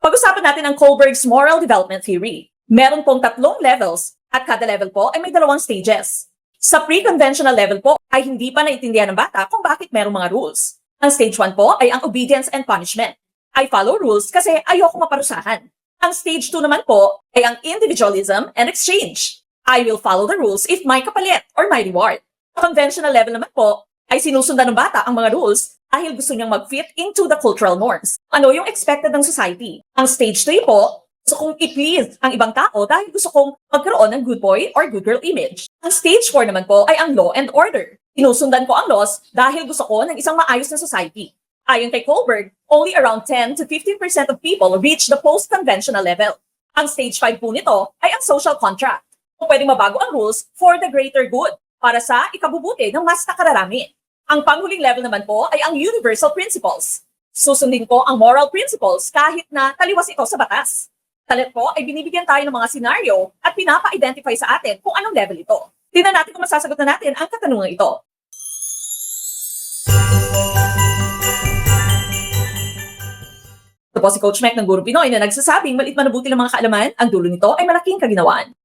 Pag-usapan natin ang Kohlberg's Moral Development Theory. Meron pong 3 levels at kada level po ay may 2 stages. Sa pre-conventional level po ay hindi pa naiintindihan ng bata kung bakit merong mga rules. Ang stage 1 po ay ang obedience and punishment. I follow rules kasi ayoko maparusahan. Ang stage 2 naman po ay ang individualism and exchange. I will follow the rules if may kapalit or may reward. Sa conventional level naman po ay sinusundan ng bata ang mga rules dahil gusto niyang mag-fit into the cultural norms. Ano yung expected ng society? Ang stage 3 po, gusto kong i-please ang ibang tao dahil gusto kong magkaroon ng good boy or good girl image. Ang stage 4 naman po ay ang law and order. Sinusundan ko ang laws dahil gusto ko ng isang maayos na society. Ayon kay Kohlberg, only around 10 to 15% of people reach the post-conventional level. Ang stage 5 po nito ay ang social contract. Kung pwedeng mabago ang rules for the greater good para sa ikabubuti ng mas nakararami. Ang panghuling level naman po ay ang universal principles. Susundin ko ang moral principles kahit na taliwas ito sa batas. Talit po ay binibigyan tayo ng mga senaryo at pinapa-identify sa atin kung anong level ito. Tingnan natin kung masasagot na natin ang katanungan ito. Ito po si Coach Mac ng Guro Pinoy na nagsasabing maliit man mabuti ng mga kaalaman, ang dulo nito ay malaking kaginawaan.